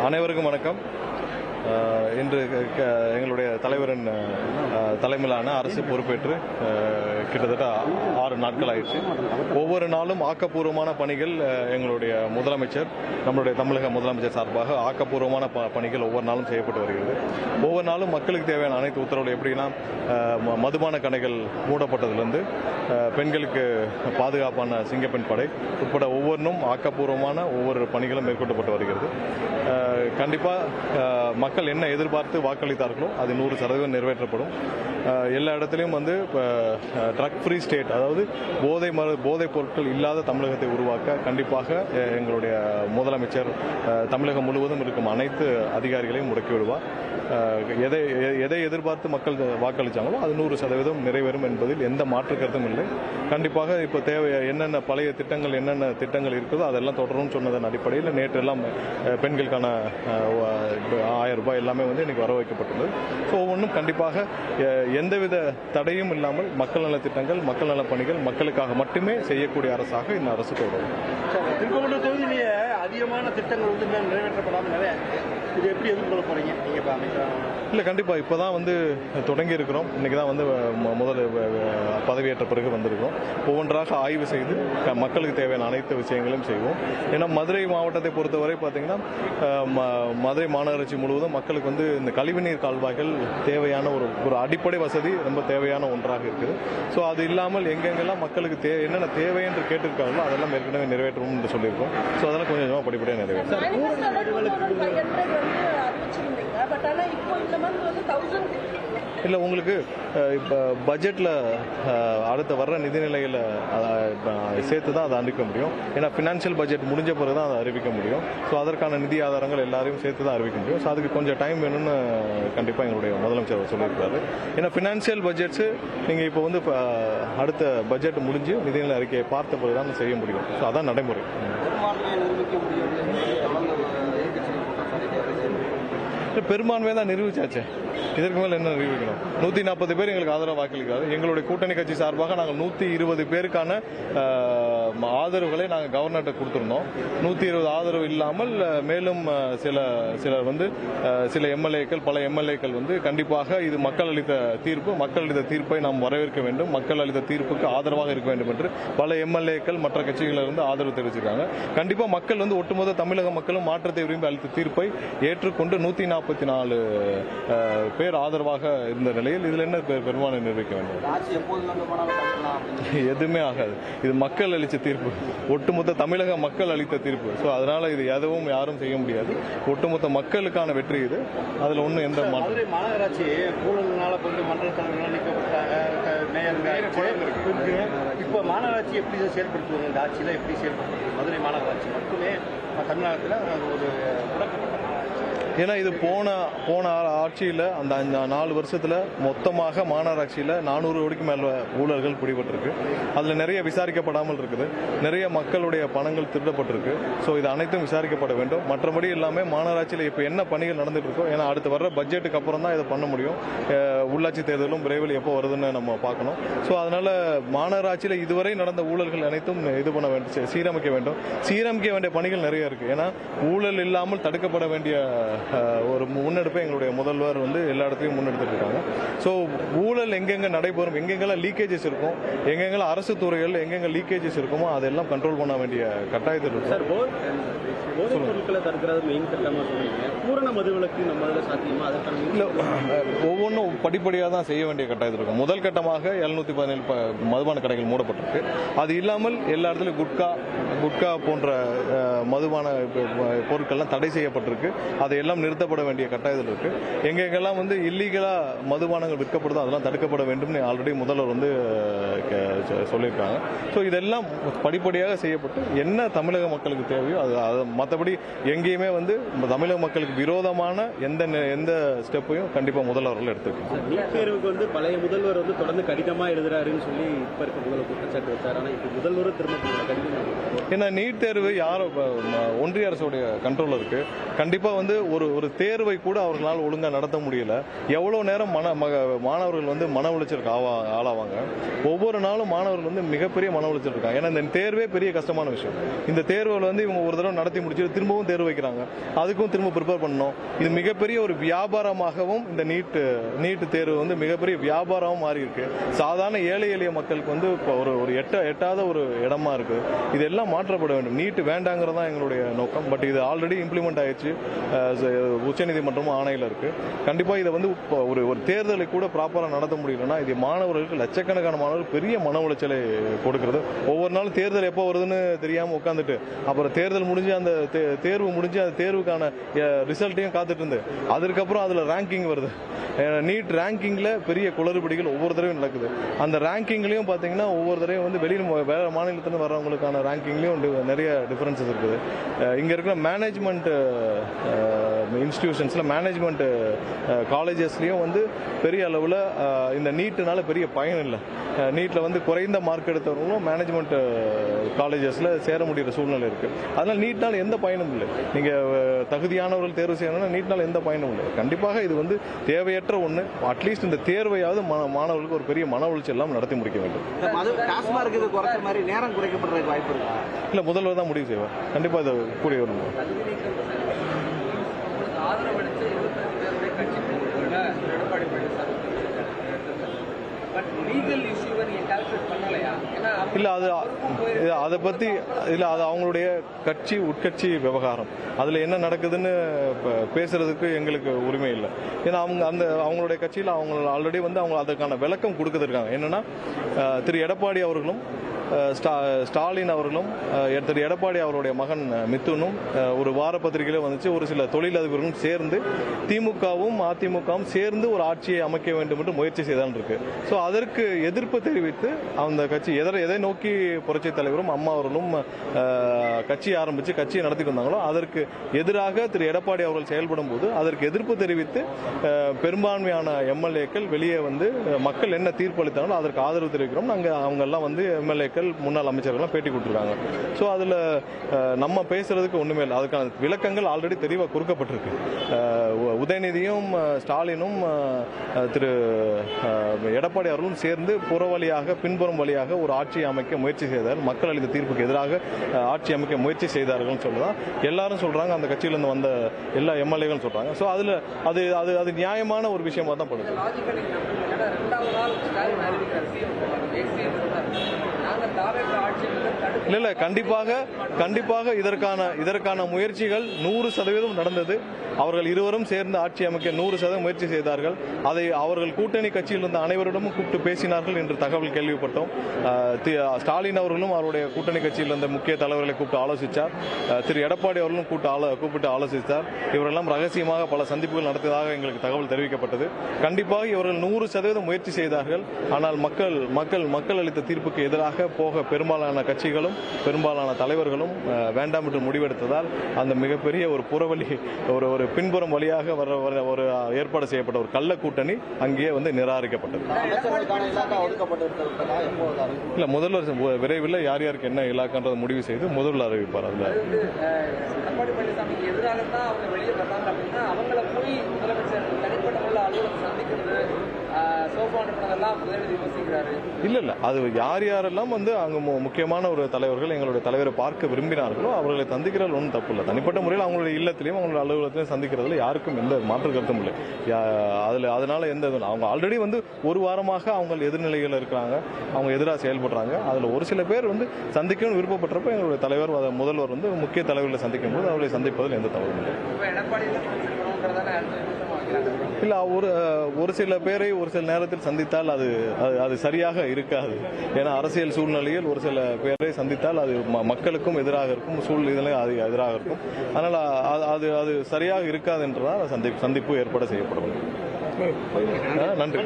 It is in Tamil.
அனைவருக்கும் வணக்கம். இன்று எங்களுடைய தலைவரின் தலைமையிலான அரசு பொறுப்பேற்று கிட்டத்தட்ட 6 நாட்கள் ஆயிடுச்சு. ஒவ்வொரு நாளும் ஆக்கப்பூர்வமான பணிகள் எங்களுடைய முதலமைச்சர், நம்மளுடைய தமிழக முதலமைச்சர் சார்பாக ஆக்கப்பூர்வமான பணிகள் ஒவ்வொரு நாளும் செய்யப்பட்டு வருகிறது. ஒவ்வொரு நாளும் மக்களுக்கு தேவையான அனைத்து உத்தரவுகள் எப்படின்னா, மதுபான கடைகள் மூடப்பட்டதிலிருந்து பெண்களுக்கு பாதுகாப்பான சிங்கப்பெண் படை உட்பட ஒவ்வொன்றும் ஆக்கப்பூர்வமான ஒவ்வொரு பணிகளும் மேற்கொள்ளப்பட்டு வருகிறது. கண்டிப்பாக மக்கள் என்ன எதிர்பார்த்து வாக்களித்தார்களோ அது 100% நிறைவேற்றப்படும். எல்லா இடத்துலையும் ட்ரக் ஃப்ரீ ஸ்டேட், அதாவது போதைப் பொருட்கள் இல்லாத தமிழகத்தை உருவாக்க கண்டிப்பாக எங்களுடைய முதலமைச்சர் தமிழகம் முழுவதும் இருக்கும் அனைத்து அதிகாரிகளையும் முடக்கி விடுவார். எதை எதிர்பார்த்து மக்கள் வாக்களித்தாங்களோ அது 100% நிறைவேறும் என்பதில் எந்த மாற்று கருத்தும் இல்லை. கண்டிப்பாக இப்போ என்னென்ன பழைய திட்டங்கள் என்னென்ன திட்டங்கள் இருக்கிறதோ அதெல்லாம் தொடரும்னு சொன்னதன் அடிப்படையில் நேற்று எல்லாம் பெண்களுக்கான 1000 ரூபாய் எல்லாமே இன்னைக்கு வர வைக்கப்பட்டுள்ளது. ஸோ ஒவ்வொன்றும் கண்டிப்பாக எந்தவித தடையும் இல்லாமல் மக்கள் நல திட்டங்கள், மக்கள் நல பணிகள் மக்களுக்காக மட்டுமே செய்யக்கூடிய அரசாக இந்த அரசு தொடரும். திருக்கோவிலூர் தொகுதியிலேயே அதிகமான திட்டங்கள் நிறைவேற்றப்படாமல் இது எப்படி எதிர்கொள்ள போறீங்க நீங்க? இல்லை, கண்டிப்பாக இப்போ தான் தொடங்கி இருக்கிறோம். இன்னைக்கு தான் முதல் பதவியேற்ற பிறகு வந்திருக்கோம். ஒவ்வொன்றாக ஆய்வு செய்து மக்களுக்கு தேவையான அனைத்து விஷயங்களும் செய்வோம். ஏன்னா மதுரை மாவட்டத்தை பொறுத்தவரை பார்த்தீங்கன்னா, மதுரை மாநகராட்சி முழுவதும் மக்களுக்கு இந்த கழிவுநீர் கால்வாய்கள் தேவையான ஒரு அடிப்படை வசதி ரொம்ப தேவையான ஒன்றாக இருக்குது. ஸோ அது இல்லாமல் எங்கெங்கெல்லாம் மக்களுக்கு என்னென்ன தேவை என்று கேட்டிருக்காங்களோ அதெல்லாம் ஏற்கனவே நிறைவேற்றணும் என்று சொல்லியிருக்கோம். ஸோ அதெல்லாம் கொஞ்சம் கொஞ்சமாக படிப்படியாக நிறைவேற்றும். இல்லை, உங்களுக்கு இப்போ பட்ஜெட்டில் அடுத்த வர்ற நிதிநிலையில் சேர்த்து தான் அதை அறிவிக்க முடியும். ஏன்னா ஃபினான்ஷியல் பட்ஜெட் முடிஞ்ச பிறகு தான் அதை அறிவிக்க முடியும். ஸோ அதற்கான நிதி ஆதாரங்கள் எல்லாரையும் சேர்த்து தான் அறிவிக்க முடியும். ஸோ அதுக்கு கொஞ்சம் டைம் வேணும்னு கண்டிப்பாக எங்களுடைய முதலமைச்சர் சொல்லியிருக்காரு. ஏன்னா ஃபினான்ஷியல் பட்ஜெட்ஸு நீங்கள் இப்போ அடுத்த பட்ஜெட் முடிஞ்சு நிதிநிலை அறிக்கையை பார்த்த பிறகு தான் செய்ய முடியும். ஸோ அதான் நடைமுறை. பெரும்பான்மையை தான் நிரூபிச்சாச்சு. இதற்கு மேலே என்ன நிரூபிக்கணும்? 140 பேர் எங்களுக்கு ஆதரவு வாக்களிக்கிறார். எங்களுடைய கூட்டணி கட்சி சார்பாக நாங்கள் 120 பேருக்கான ஆதரவுகளை நாங்கள் கவர்னர்கிட்ட கொடுத்துருந்தோம். 120 ஆதரவு இல்லாமல் மேலும் சிலர் சில எம்எல்ஏக்கள், பல எம்எல்ஏக்கள் கண்டிப்பாக இது மக்கள் அளித்த தீர்ப்பு, மக்கள் அளித்த தீர்ப்பை நாம் வரவேற்க வேண்டும், மக்கள் அளித்த தீர்ப்புக்கு ஆதரவாக இருக்க வேண்டும் என்று பல எம்எல்ஏக்கள் மற்ற கட்சிகளிலிருந்து ஆதரவு தெரிவிச்சிருக்காங்க. கண்டிப்பாக மக்கள் ஒட்டுமொத்த தமிழக மக்களும் மாற்றத்தை விரும்பி அளித்த தீர்ப்பை ஏற்றுக்கொண்டு 144 பேர் ஆதரவாக இருந்த நிலையில் இதில் என்ன பெரும்பான்மை நிரூபிக்க வேண்டும்? எதுவுமே ஆகாது. இது மக்கள் அளித்த தீர்ப்பு, ஒட்டுமொத்த தமிழக மக்கள் அளித்த தீர்ப்பு. ஸோ அதனால இது எதுவும் யாரும் செய்ய முடியாது. ஒட்டுமொத்த மக்களுக்கான வெற்றி இது. அதில் ஒன்றும் எந்த மாநகராட்சி மன்ற தலைவர்கள் நீக்கப்பட்டாங்க. இப்போ மாநகராட்சி எப்படி செயல்படுத்துவாங்க? இந்த ஆட்சியில் எப்படி செயல்படுத்துவாங்க? மதுரை மாநகராட்சி மட்டுமே தமிழ்நாட்டில் ஒரு முடக்கப்பட்ட. ஏன்னா இது போன ஆட்சியில் அந்த 4 வருஷத்தில் மொத்தமாக மாநகராட்சியில் 400 கோடிக்கு மேலே ஊழல்கள் பிடிபட்டிருக்கு. அதில் நிறைய விசாரிக்கப்படாமல் இருக்குது. நிறைய மக்களுடைய பணங்கள் திருடப்பட்டிருக்கு. ஸோ இது அனைத்தும் விசாரிக்கப்பட வேண்டும். மற்றபடி எல்லாமே மாநகராட்சியில் இப்போ என்ன பணிகள் நடந்துட்டு இருக்கோ, ஏன்னா அடுத்து வர்ற பட்ஜெட்டுக்கு அப்புறம் தான் இதை பண்ண முடியும். உள்ளாட்சி தேர்தலும் விரைவில் எப்போ வருதுன்னு நம்ம பார்க்கணும். ஸோ அதனால மாநகராட்சியில் இதுவரை நடந்த ஊழல்கள் அனைத்தும் இது பண்ண வேண்டும், சீரமைக்க வேண்டும். சீரமைக்க வேண்டிய பணிகள் நிறைய இருக்கு. ஏன்னா ஊழல் இல்லாமல் தடுக்கப்பட வேண்டிய ஒரு முன்னெடுப்பை எங்களுடைய முதல்வர் எல்லா இடத்துலையும் முன்னெடுத்துட்டு இருக்காங்க. ஸோ ஊழல் எங்கெங்க நடைபெறும், எங்கெங்கெல்லாம் லீக்கேஜஸ் இருக்கும், எங்கெங்கெல்லாம் அரசு துறைகள் எங்கெங்க லீக்கேஜஸ் இருக்குமோ அதெல்லாம் கண்ட்ரோல் பண்ண வேண்டிய கட்டாயத்தில் இருக்கும். ஒவ்வொன்றும் படிப்படியாக தான் செய்ய வேண்டிய கட்டாயத்தில் இருக்கும். முதல் கட்டமாக 717 மதுபான கடைகள் மூடப்பட்டிருக்கு. அது இல்லாமல் எல்லா இடத்துலையும் குட்கா போன்ற மதுபான பொருட்கள்லாம் தடை செய்யப்பட்டிருக்கு. அதையெல்லாம் நிறுத்தப்பட வேண்டிய கட்டாயத்தில் இருக்கு. எங்கெங்கெல்லாம் இல்லீகலா மதுபானங்கள் விற்கப்படுதோ அதெல்லாம் தடுக்கப்பட வேண்டும் ஆல்ரெடி முதல்வர் சொல்லியிருக்காங்க. ஸோ இதெல்லாம் படிப்படியாக செய்யப்பட்டு என்ன தமிழக மக்களுக்கு தேவையோ அது மற்றபடி எங்கேயுமே தமிழக மக்களுக்கு விரோதமான எந்த ஸ்டெப்பையும் கண்டிப்பா முதல்வர்கள் எடுத்துருக்காங்க. நீட் தேர்வுக்கு பழைய முதல்வர் தொடர்ந்து கடிதமா எழுதுறாருன்னு சொல்லி இப்ப இருக்க முதல்வர் குற்றச்சாட்டு வச்சார். ஆனா இப்ப முதல்வரும் திரும்ப கடிதம். ஏன்னா நீட் தேர்வு யாரும் ஒன்றிய அரசுடைய கண்ட்ரோல் இருக்கு. கண்டிப்பா ஒரு தேர்வை கூட அவர்களால் ஒழுங்காக நடத்த முடியல. எவ்வளோ நேரம் மாணவர்கள் வந்து மன உளைச்சலுக்கு ஆளாவாங்க. ஒவ்வொரு நாளும் மாணவர்கள் வந்து மிகப்பெரிய மன உளைச்சல் இருக்காங்க. ஏன்னா இந்த தேர்வே பெரிய கஷ்டமான விஷயம். இந்த தேர்வில் வந்து இவங்க ஒரு தடவை நடத்தி முடிச்சு திரும்பவும் தேர்வு வைக்கிறாங்க, அதுக்கும் திரும்ப ப்ரிப்பேர் பண்ணணும். இது மிகப்பெரிய ஒரு வியாபாரமாகவும் இந்த நீட் தேர்வு வந்து மிகப்பெரிய வியாபாரமும் மாறி இருக்கு. சாதாரண ஏழை எளிய மக்களுக்கு வந்து ஒரு எட்டாத ஒரு இடமா இருக்கு. இதெல்லாம் மாற்றப்பட வேண்டும். நீட் வேண்டாங்கிறது தான் எங்களுடைய நோக்கம். பட் இது ஆல்ரெடி இம்ப்ளிமெண்ட் ஆயிடுச்சு. உச்சநீதிமன்றமும் ஆணையில் இருக்கு. கண்டிப்பா இதை வந்து ஒரு தேர்தலை கூட ப்ராப்பரா நடத்த முடியலன்னா இது மாணவர்களுக்கு லட்சக்கணக்கான மாணவர்கள் பெரிய மன உளைச்சலை கொடுக்கிறது. ஒவ்வொரு நாளும் தேர்தல் எப்போ வருதுன்னு தெரியாம உட்காந்துட்டு அப்புறம் தேர்தல் முடிஞ்சு அந்த தேர்வு முடிஞ்சு அந்த தேர்வுக்கான ரிசல்ட்டையும் காத்துட்டு இருந்து அதுக்கப்புறம் அதுல ரேங்கிங் வருது. நீட் ரேங்கிங்ல பெரிய குளறுபடிகள் ஒவ்வொரு தடவையும் நடக்குது. அந்த ரேங்கிங்லயும் பாத்தீங்கன்னா ஒவ்வொரு தடவையும் வந்து வேற மாநிலத்திலிருந்து வர்றவங்களுக்கான ரேங்கிங்லயும் நிறைய டிஃபரன்சஸ் இருக்குது. இங்க இருக்கிற மேனேஜ்மெண்ட் இன்ஸ்டிடியூஷன்ஸ்ல மேனேஜ்மெண்ட் காலேஜஸ்லயும் வந்து பெரிய அளவில் இந்த நீட்டுனால பெரிய பயன் இல்லை. நீட்ல வந்து குறைந்த மார்க் எடுத்தவங்களும் மேனேஜ்மெண்ட் காலேஜஸ்ல சேர முடிகிற சூழ்நிலை இருக்கு. அதனால நீட்னால எந்த பயனும் இல்லை. நீங்க தகுதியானவர்கள் தேர்வு செய்யணும்னா நீட்னால எந்த பயனும் இல்லை. கண்டிப்பாக இது வந்து தேவையற்ற ஒன்று. அட்லீஸ்ட் இந்த தேர்வையாவது மாணவர்களுக்கு ஒரு பெரிய மன உளைச்சல் எல்லாம் நடத்தி முடிக்க வேண்டும். நேரம் குறைக்கப்படுறதுக்கு வாய்ப்பு இருக்கா? இல்ல, முதல்வர் தான் முடிவு செய்வார். கண்டிப்பா இதை கூடிய வரும். இல்ல, அதை பத்தி இல்ல, அது அவங்களுடைய உட்கட்சி விவகாரம். அதுல என்ன நடக்குதுன்னு பேசுறதுக்கு எங்களுக்கு உரிமை இல்லை. ஏன்னா அவங்களுடைய கட்சியில் அவங்க ஆல்ரெடி வந்து அவங்க அதுக்கான விளக்கம் கொடுத்துருக்காங்க. என்னன்னா திரு எடப்பாடி அவர்களும் ஸ்டாலின் அவர்களும் திரு எடப்பாடி அவருடைய மகன் மிதுனும் ஒரு வார பத்திரிகையில வந்துச்சு, ஒரு சில தொழிலதிபர்களும் சேர்ந்து திமுகவும் அதிமுகவும் சேர்ந்து ஒரு ஆட்சியை அமைக்க வேண்டும் என்று முயற்சி செய்தான் இருக்கு. ஸோ அதற்கு எதிர்ப்பு தெரிவித்து அந்த கட்சி எதை நோக்கி புரட்சி தலைவரும் அம்மா அவர்களும் கட்சி ஆரம்பிச்சு கட்சியை நடத்திட்டு வந்தாங்களோ அதற்கு எதிராக திரு எடப்பாடி அவர்கள் செயல்படும் போது அதற்கு எதிர்ப்பு தெரிவித்து பெரும்பான்மையான எம்எல்ஏக்கள் வெளியே வந்து மக்கள் என்ன தீர்ப்பளித்தாங்களோ அதற்கு ஆதரவு தெரிவிக்கிறோம். அவங்க எல்லாம் வந்து எம்எல்ஏக்கள் முன்னாள் அமைச்சர்கள் பேட்டி கொடுத்துருக்காங்க. ஸோ அதுல நம்ம பேசுறதுக்கு ஒண்ணுமே இல்லை. அதுக்கான விளக்கங்கள் ஆல்ரெடி தெளிவாக கொடுக்கப்பட்டிருக்கு. உதயநிதியும் ஸ்டாலினும் திரு எடப்பாடி அவர்களும் சேர்ந்து புற வழியாக பின்புறம் வழியாக ஒரு ஆட்சியை அமைக்க முயற்சி செய்தார். மக்கள் அளித்த தீர்ப்புக்கு எதிராக ஆட்சி அமைக்க முயற்சி செய்தார்கள் சொல்லுதான் எல்லாரும் சொல்றாங்க. அந்த கட்சியிலிருந்து வந்த எல்லா எம்எல்ஏகளும் சொல்றாங்க. ஸோ அதுல அது நியாயமான ஒரு விஷயமா தான் படுது. இல்ல, கண்டிப்பாக இதற்கான முயற்சிகள் 100% நடந்தது. அவர்கள் இருவரும் சேர்ந்து ஆட்சி அமைக்க 100% முயற்சி செய்தார்கள். அதை அவர்கள் கூட்டணி கட்சியில் இருந்த அனைவரிடமும் கூப்பிட்டு பேசினார்கள் என்று தகவல் கேள்விப்பட்டோம். ஸ்டாலின் அவர்களும் அவருடைய கூட்டணி கட்சியில் இருந்த முக்கிய தலைவர்களை கூப்பிட்டு ஆலோசித்தார். திரு எடப்பாடி அவர்களும் கூப்பிட்டு ஆலோசித்தார். இவரெல்லாம் ரகசியமாக பல சந்திப்புகள் நடத்தியதாக எங்களுக்கு தகவல் தெரிவிக்கப்பட்டது. கண்டிப்பாக இவர்கள் 100% முயற்சி செய்தார்கள். ஆனால் மக்கள் அளித்த தீர்ப்புக்கு எதிராக போக பெரும்பாலான கட்சிகளும் பெரும்பாலான தலைவர்களும் வேண்டாம் என்று முடிவெடுத்ததால் அந்த மிகப்பெரிய ஒரு புறவழி ஒரு பின்புறம் வழியாக ஒரு ஏற்பாடு செய்யப்பட்ட ஒரு கள்ள கூட்டணி அங்கேயே வந்து நிராகரிக்கப்பட்டது. இல்ல, முதல்வர் விரைவில் யார் யாருக்கு என்ன இலாக்கான்றதை முடிவு செய்து முதல்வர் அறிவிப்பார். அதுல இல்ல அது யாரெல்லாம் வந்து அங்க முக்கியமான ஒரு தலைவர்கள் எங்களுடைய தலைவரை பார்க்க விரும்பினார்களோ அவர்களை சந்திக்கிறது ஒன்றும் தப்பு இல்லை. தனிப்பட்ட முறையில் அவங்களுடைய இல்லத்திலையும் அவங்களுடைய அலுவலகத்திலையும் சந்திக்கிறதுல யாருக்கும் எந்த மாற்று கருத்தும் இல்லை. அதனால எந்த அவங்க ஆல்ரெடி வந்து ஒரு வாரமாக அவங்க எதிர்நிலைகள் இருக்கிறாங்க, அவங்க எதிராக செயல்படுறாங்க. அதுல ஒரு சில பேர் வந்து சந்திக்கணும்னு விருப்பப்பட்டப்ப எங்களுடைய தலைவர் முதல்வர் வந்து முக்கிய தலைவர்களை சந்திக்கும் போது அவர்களை சந்திப்பதில் எந்த தவறும் இல்லை. இல்ல, ஒரு சில பேரை ஒரு சில நேரத்தில் சந்தித்தால் அது சரியாக இருக்காது. ஏன்னா அரசியல் சூழ்நிலையில் ஒரு சில பேரை சந்தித்தால் அது மக்களுக்கும் எதிராக இருக்கும், சூழ்நிலை அது எதிராக இருக்கும். அதனால அது சரியாக இருக்காது என்றதால் சந்திப்பு ஏற்பாடு செய்யப்படும். நன்றி.